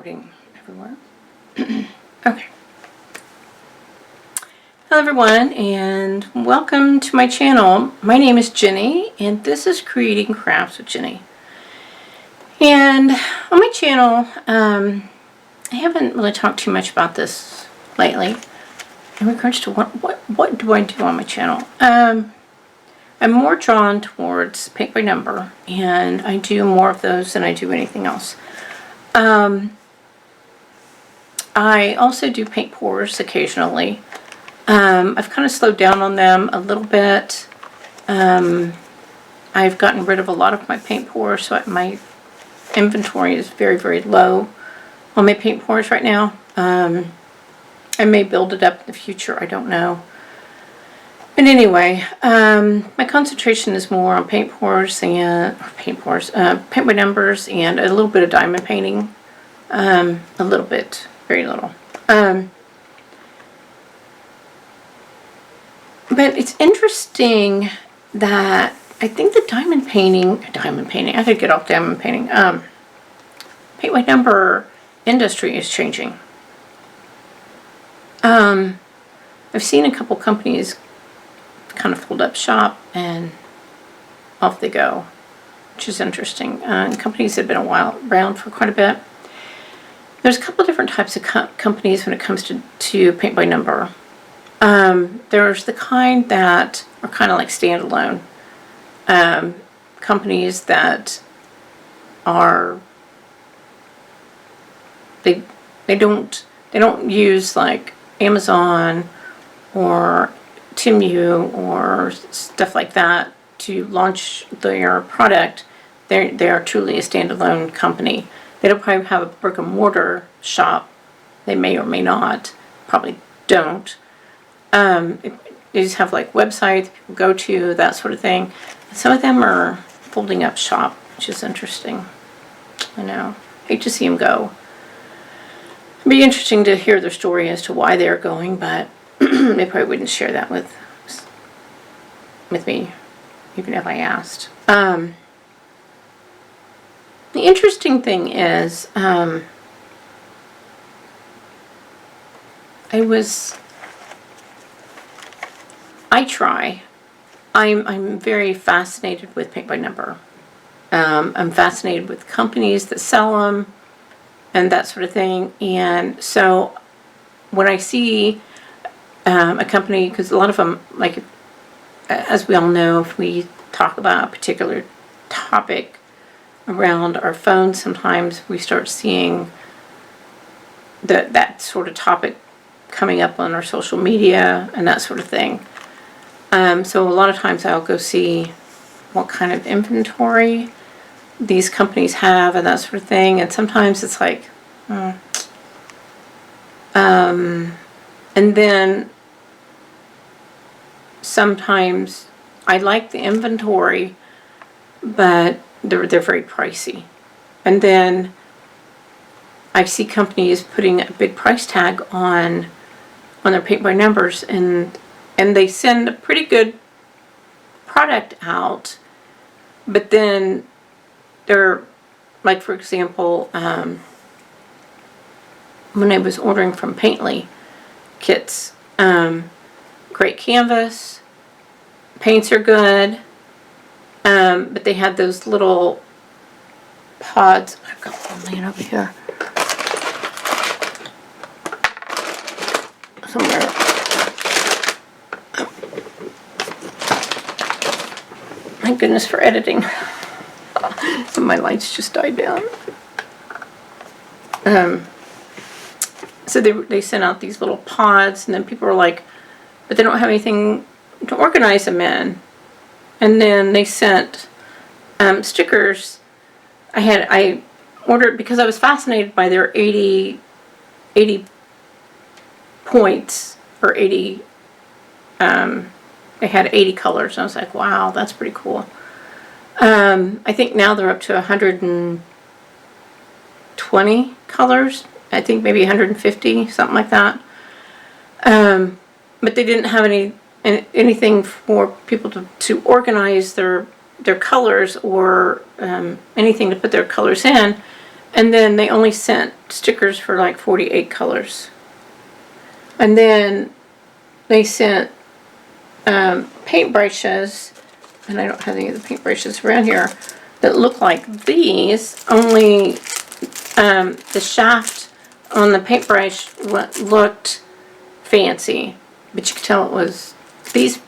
recording everywhere. Okay. Hello everyone and welcome to my channel. My name is Jenny and this is Creating Crafts with Jenny. And on my channel, I haven't really talked too much about this lately in regards to what do I do on my channel. I'm more drawn towards paint by number, and I do more of those than I do anything else. I also do paint pours occasionally. I've kind of slowed down on them a little bit. I've gotten rid of a lot of my paint pours, so my inventory is very, very low on my paint pours right now. I may build it up in the future, I don't know. But anyway, my concentration is more on paint pours and paint by numbers and a little bit of diamond painting. A little bit, very little. But it's interesting that I think the diamond painting, I could get off diamond painting, paint by number industry is changing. I've seen a couple companies kind of fold up shop and off they go, which is interesting. Companies that have been around for quite a bit. There's a couple different types of companies when it comes to paint by number. There's the kind that are kind of like standalone companies that are they don't use like Amazon or Temu or stuff like that to launch their product. They are truly a standalone company. They don't probably have a brick and mortar shop. They may or may not. Probably don't. They just have like websites people go to, that sort of thing. And some of them are folding up shop, which is interesting. I know. Hate to see them go. It'd be interesting to hear their story as to why they're going, but they probably wouldn't share that with me, even if I asked. The interesting thing is, I'm very fascinated with paint by number. I'm fascinated with companies that sell them and that sort of thing. And so when I see a company, because a lot of them, like, as we all know, if we talk about a particular topic around our phones, sometimes we start seeing that sort of topic coming up on our social media and that sort of thing. So a lot of times I'll go see what kind of inventory these companies have and that sort of thing. And sometimes it's like, and then sometimes I like the inventory, but they're very pricey. And then I see companies putting a big price tag on their paint by numbers, and they send a pretty good product out, but then they're, like, for example, when I was ordering from Paintly kits, great canvas, paints are good, but they had those little pods. I've got one laying over here somewhere. Thank goodness for editing. And my lights just died down. So they sent out these little pods, and then people were like, but they don't have anything to organize them in. And then they sent stickers. I ordered, because I was fascinated by their 80 points, or 80, they had 80 colors. And I was like, wow, that's pretty cool. I think now they're up to 120 colors. I think maybe 150, something like that. But they didn't have anything for people to organize their colors or anything to put their colors in. And then they only sent stickers for like 48 colors. And then they sent paintbrushes, and I don't have any of the paintbrushes around here, that look like these, only the shaft on the paintbrush looked fancy. But you could tell it was this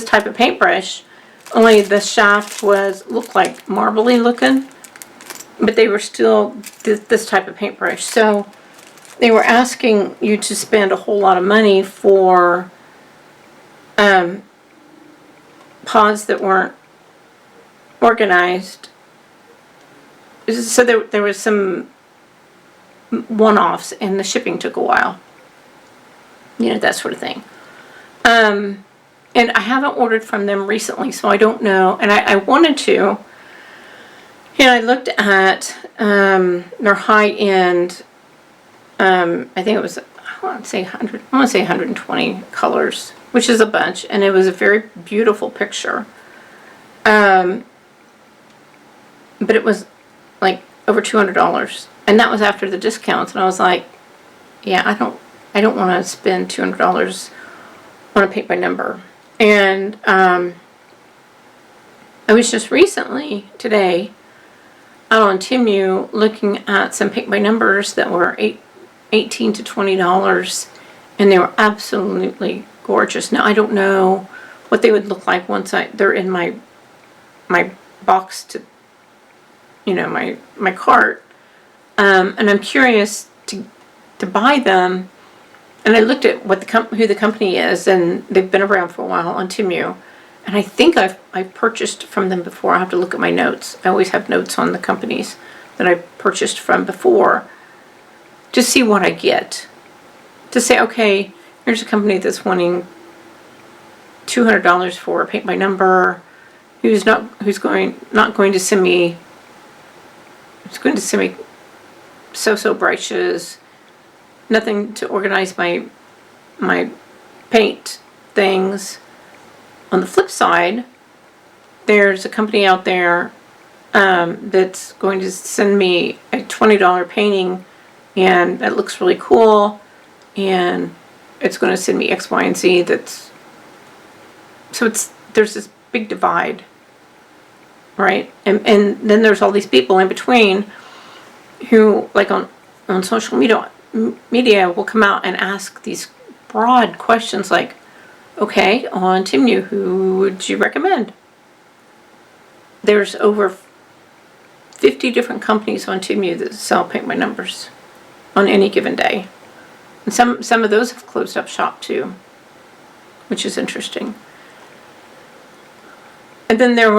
type of paintbrush, only the shaft looked like marbly looking. But they were still this type of paintbrush. So they were asking you to spend a whole lot of money for pods that weren't organized. So there was some one-offs, and the shipping took a while. You know, that sort of thing. And I haven't ordered from them recently, so I don't know. And I wanted to. And I looked at their high-end, I think it was, I want to say 120 colors, which is a bunch, and it was a very beautiful picture. But it was like over $200, and that was after the discounts. And I was like, yeah, I don't want to spend $200 on a paint by number. And I was just recently today out on Temu looking at some paint by numbers that were $18 to $20, and they were absolutely gorgeous. Now I don't know what they would look like once they're in my box to, you know, my cart, and I'm curious to buy them. And I looked at who the company is, and they've been around for a while on Temu. And I think I've purchased from them before. I have to look at my notes. I always have notes on the companies that I've purchased from before to see what I get. To say, okay, here's a company that's wanting $200 for a paint by number, who's not going to send me so-so brushes, nothing to organize my paint things. On the flip side, there's a company out there that's going to send me a $20 painting, and that looks really cool, and it's going to send me X, Y, and Z. There's this big divide, right? And then there's all these people in between who, like on social media will come out and ask these broad questions like, okay, on Temu, who would you recommend? There's over 50 different companies on Temu that sell paint by numbers on any given day. And some of those have closed up shop too, which is interesting. And then there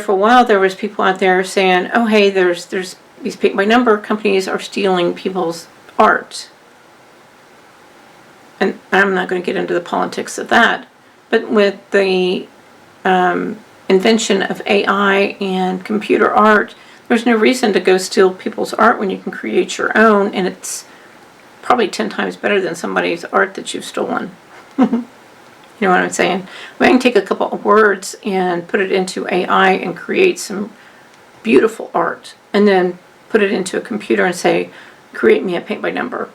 for a while, there was people out there saying, oh, hey, there's these paint by number companies are stealing people's art. And I'm not going to get into the politics of that, but with the invention of AI and computer art, there's no reason to go steal people's art when you can create your own, and it's probably 10 times better than somebody's art that you've stolen. You know what I'm saying? I can take a couple of words and put it into AI and create some beautiful art, and then put it into a computer and say, create me a paint by number.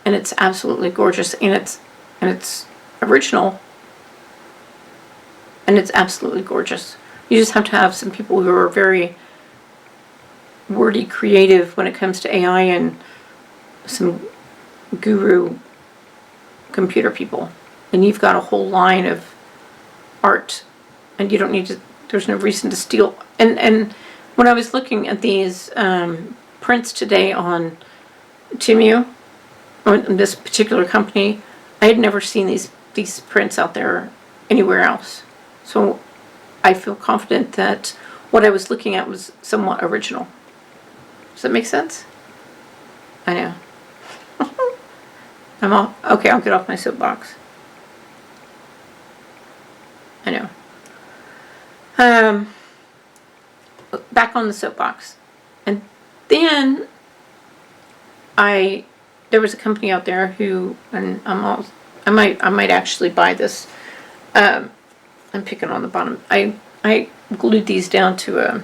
And it's absolutely gorgeous, and it's original, and it's absolutely gorgeous. You just have to have some people who are very wordy, creative when it comes to AI, and some guru computer people, and you've got a whole line of art, and you don't need to. There's no reason to steal. And when I was looking at these prints today on Temu, on this particular company, I had never seen these prints out there anywhere else. So I feel confident that what I was looking at was somewhat original. Does that make sense? I know. Okay, I'll get off my soapbox. I know. Back on the soapbox. And then there was a company out there who, and I might actually buy this. I'm picking on the bottom. I glued these down to a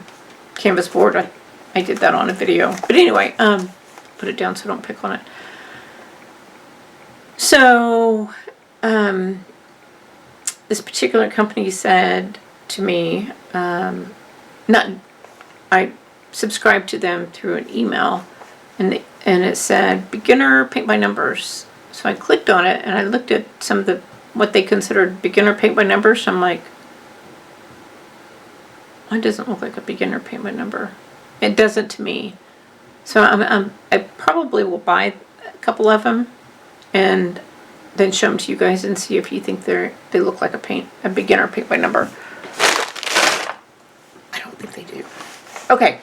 canvas board. I did that on a video. But anyway, put it down so don't pick on it. So, this particular company said to me, I subscribed to them through an email, and it said beginner paint by numbers. So I clicked on it and I looked at some of what they considered beginner paint by numbers. I'm like, it doesn't look like a beginner paint by number. It doesn't to me. So I probably will buy a couple of them and then show them to you guys and see if you think they look like a beginner paint by number. I don't think they do. Okay.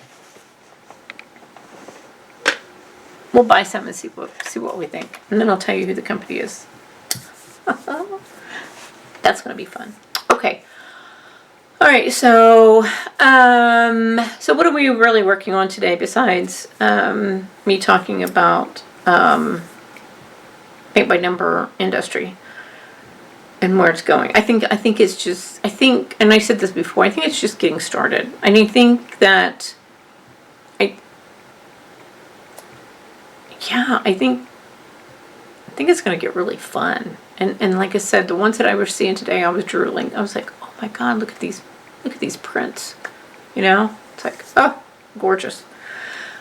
We'll buy some and see what we think. And then I'll tell you who the company is. That's going to be fun. Okay. All right, so what are we really working on today besides me talking about paint by number industry and where it's going? I think it's just, and I said this before, I think it's just getting started. And I think that I think it's going to get really fun. And like I said, the ones that I was seeing today, I was drooling. I was like, oh my God, look at these prints. You know, it's like, oh, gorgeous.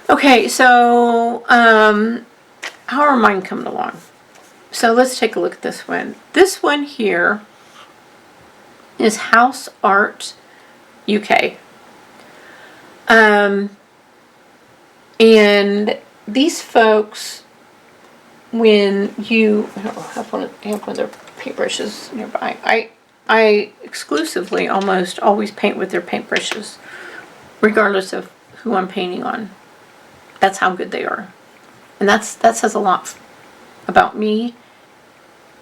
Okay, so how are mine coming along? So let's take a look at this one. This one here is House Art UK. And these folks, when you, I don't have one of their paintbrushes nearby. I exclusively almost always paint with their paintbrushes, regardless of who I'm painting on. That's how good they are. And that says a lot about me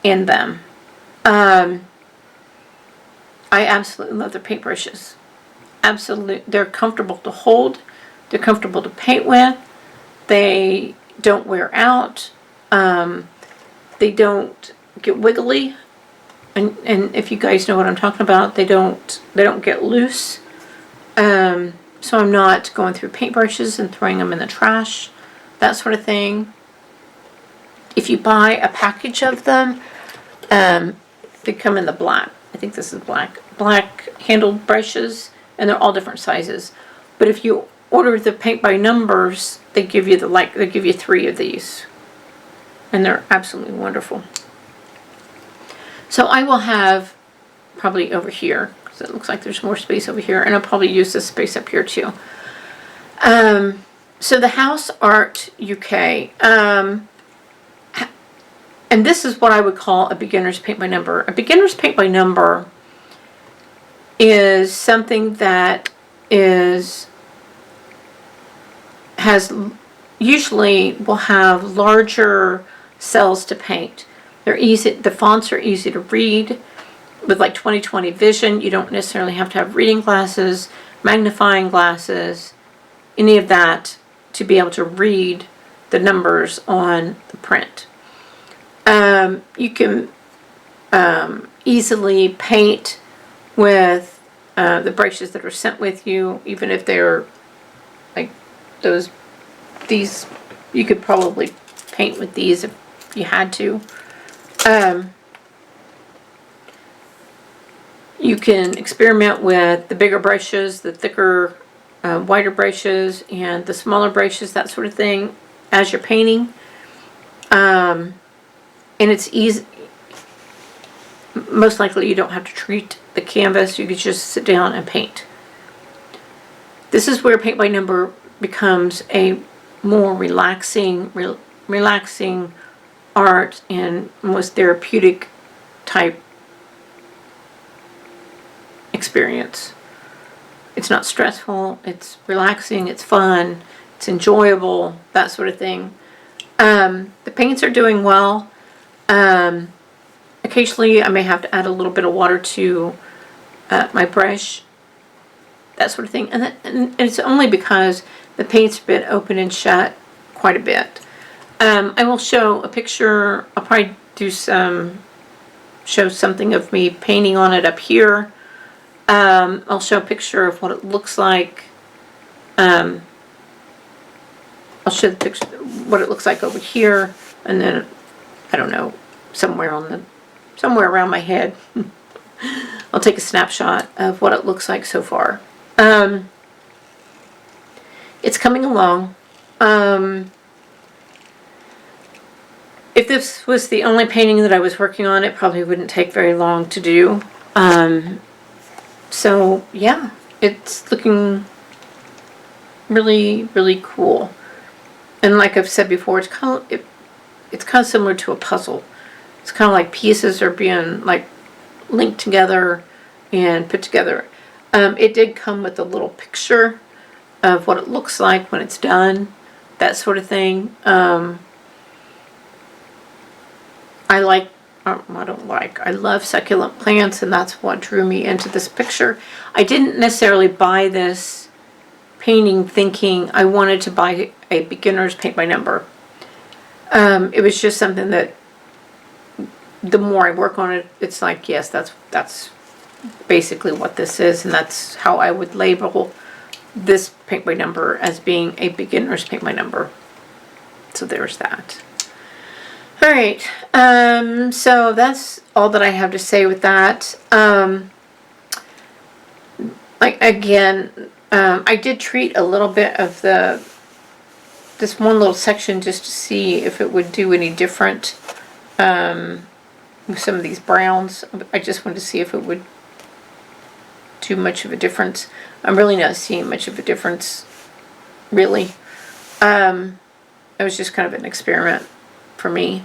and them. I absolutely love their paintbrushes. Absolutely. They're comfortable to hold. They're comfortable to paint with. They don't wear out. They don't get wiggly. And if you guys know what I'm talking about, they don't get loose. So I'm not going through paintbrushes and throwing them in the trash, that sort of thing. If you buy a package of them, they come in the black. I think this is black handled brushes, and they're all different sizes. But if you order the paint by numbers, they give you they give you 3 of these, and they're absolutely wonderful. So I will have probably over here, because it looks like there's more space over here, and I'll probably use this space up here too. So the House Art UK, and this is what I would call a beginner's paint by number. A beginner's paint by number is something that usually will have larger cells to paint. They're easy. The fonts are easy to read. With like 20/20 vision, you don't necessarily have to have reading glasses, magnifying glasses, any of that to be able to read the numbers on the print. You can easily paint with the brushes that are sent with you, even if they're like these. You could probably paint with these if you had to. You can experiment with the bigger brushes, the thicker, wider brushes, and the smaller brushes, that sort of thing, as you're painting. And it's easy. Most likely you don't have to treat the canvas. You could just sit down and paint. This is where paint by number becomes a more relaxing art and most therapeutic type experience. It's not stressful, it's relaxing, it's fun, it's enjoyable, that sort of thing. The paints are doing well. Occasionally I may have to add a little bit of water to my brush, that sort of thing. And it's only because the paint's been open and shut quite a bit. I will show a picture. I'll probably show something of me painting on it up here. I'll show a picture of what it looks like I'll show the picture, what it looks like over here, and then, I don't know, somewhere around my head, I'll take a snapshot of what it looks like so far. It's coming along. If this was the only painting that I was working on, it probably wouldn't take very long to do. So yeah, it's looking really, really cool. And like I've said before, it's kind of similar to a puzzle. It's kind of like pieces are being like linked together and put together. It did come with a little picture of what it looks like when it's done, that sort of thing. I love succulent plants, and that's what drew me into this picture. I didn't necessarily buy this painting thinking I wanted to buy a beginner's paint by number. It was just something that the more I work on it, it's like, yes, that's basically what this is, and that's how I would label this paint by number, as being a beginner's paint by number. So there's that. Alright, so that's all that I have to say with that. I did treat a little bit of this one little section just to see if it would do any different with some of these browns. I just wanted to see if it would do much of a difference. I'm really not seeing much of a difference, really. It was just kind of an experiment for me.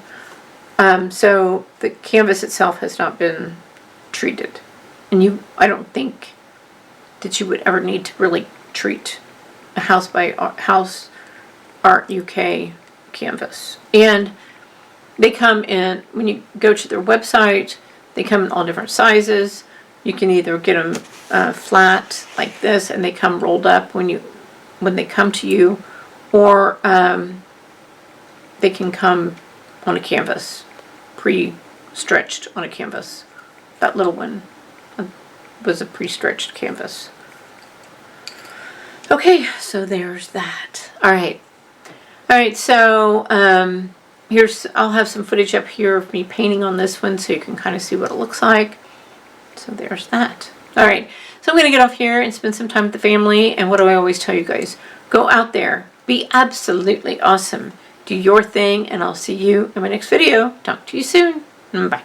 So the canvas itself has not been treated, and I don't think that you would ever need to really treat a House Art UK canvas. And they come in, when you go to their website, they come in all different sizes. You can either get them flat like this, and they come rolled up when they come to you, or they can come on a canvas, pre-stretched on a canvas. That little one was a pre-stretched canvas. Okay, so there's that. Alright, so I'll have some footage up here of me painting on this one so you can kind of see what it looks like. So there's that. Alright, so I'm going to get off here and spend some time with the family, and what do I always tell you guys? Go out there, be absolutely awesome, do your thing, and I'll see you in my next video. Talk to you soon. Bye.